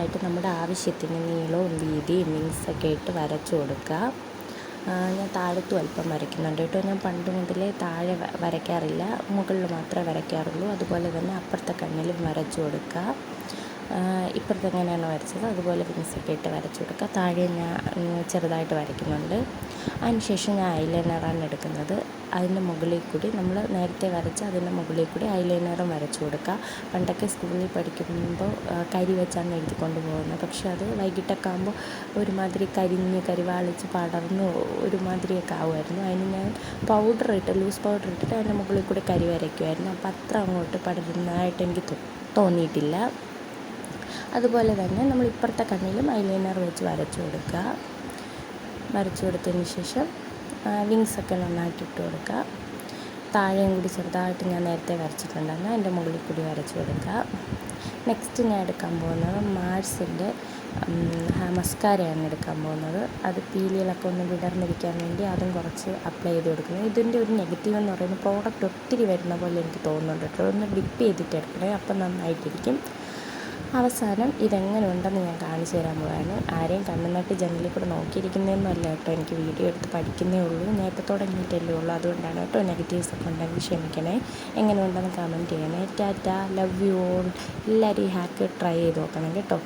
ചെറുതായിട്ട് നമ്മുടെ ആവശ്യത്തിന് നീളവും വീതിയും വിങ്സൊക്കെ ഇട്ട് വരച്ചു കൊടുക്കുക. ഞാൻ താഴത്തും അല്പം വരയ്ക്കുന്നുണ്ട് കേട്ടോ. ഞാൻ പണ്ട് മുതലേ താഴെ വരയ്ക്കാറില്ല, മുകളിൽ മാത്രമേ വരയ്ക്കാറുള്ളൂ. അതുപോലെ തന്നെ അപ്പുറത്തെ കണ്ണിലും വരച്ചു കൊടുക്കുക. ഇപ്പുറത്ത് എങ്ങനെയാണ് വരച്ചത് അതുപോലെ വിങ്സൊക്കെ ഇട്ട് വരച്ചു കൊടുക്കുക. താഴെ ഞാൻ ചെറുതായിട്ട് വരയ്ക്കുന്നുണ്ട്. അതിനുശേഷം ഞാൻ ഐലൈനറാണ് എടുക്കുന്നത്. അതിൻ്റെ മുകളിൽ കൂടി നമ്മൾ നേരത്തെ വരച്ച് അതിൻ്റെ മുകളിൽ കൂടി ഐലൈനറും വരച്ചു കൊടുക്കുക. പണ്ടൊക്കെ സ്കൂളിൽ പഠിക്കുമ്പോൾ കരി വെച്ചാണ് എഴുതിക്കൊണ്ട് പോകുന്നത്. പക്ഷേ അത് വൈകിട്ടൊക്കെ ആകുമ്പോൾ ഒരുമാതിരി കരിവാളിച്ച് പടർന്ന് ഒരുമാതിരിയൊക്കെ ആവുമായിരുന്നു. അതിന് ഞാൻ ലൂസ് പൗഡർ ഇട്ടിട്ട് അതിൻ്റെ മുകളിൽ കൂടി കരി വരയ്ക്കുമായിരുന്നു. അപ്പോൾ അത്ര അങ്ങോട്ട് പടരുന്നതായിട്ട് എനിക്ക് തോന്നിയിട്ടില്ല. അതുപോലെ തന്നെ നമ്മൾ ഇപ്പുറത്തെ കണ്ണിലും ഐലൈനർ വെച്ച് വരച്ചു കൊടുക്കുക. വരച്ചു കൊടുത്തതിന് ശേഷം വിങ്സൊക്കെ നന്നായിട്ട് ഇട്ട് കൊടുക്കുക. താഴെയും കൂടി ചെറുതായിട്ട് ഞാൻ നേരത്തെ വരച്ചിട്ടുണ്ടായിരുന്നു, അതിൻ്റെ മുകളിൽ കൂടി വരച്ചു കൊടുക്കുക. നെക്സ്റ്റ് ഞാൻ എടുക്കാൻ പോകുന്നത് മാർസിൻ്റെ മസ്കാരയാണ് എടുക്കാൻ പോകുന്നത്. അത് പീലികളൊക്കെ ഒന്ന് വിടർന്നിരിക്കാൻ വേണ്ടി അതും കുറച്ച് അപ്ലൈ ചെയ്ത് കൊടുക്കുന്നത്. ഇതിൻ്റെ ഒരു നെഗറ്റീവ് എന്ന് പറയുന്നത് പ്രോഡക്റ്റ് ഒത്തിരി വരുന്ന പോലെ എനിക്ക് തോന്നുന്നുണ്ട് കേട്ടോ. ഒന്ന് ഡിപ്പ് ചെയ്തിട്ട് എടുക്കണേ, അപ്പം നന്നായിട്ടിരിക്കും. അവസാനം ഇതെങ്ങനെ ഉണ്ടെന്ന് ഞാൻ കാണിച്ചു തരാൻ പോവാണ്. ആരെയും കണ്ണുനട്ട് ജനലിൽ കൂടെ നോക്കിയിരിക്കുന്നതൊന്നും അല്ല കേട്ടോ. എനിക്ക് വീഡിയോ എടുത്ത് പഠിക്കുന്നേ ഉള്ളൂ. ഞാൻ ഇപ്പോൾ തുടങ്ങിയിട്ടല്ലേ ഉള്ളൂ. അതുകൊണ്ടാണ് കേട്ടോ. നെഗറ്റീവ്സ് ഒക്കെ ഉണ്ടെങ്കിൽ ക്ഷമിക്കണേ. എങ്ങനെ ഉണ്ടെന്ന് കമൻറ്റ് ചെയ്യണേ. Tata, love you all. എല്ലാവരും ഈ ഹാക്ക് ട്രൈ ചെയ്ത് നോക്കണം കേട്ടോ.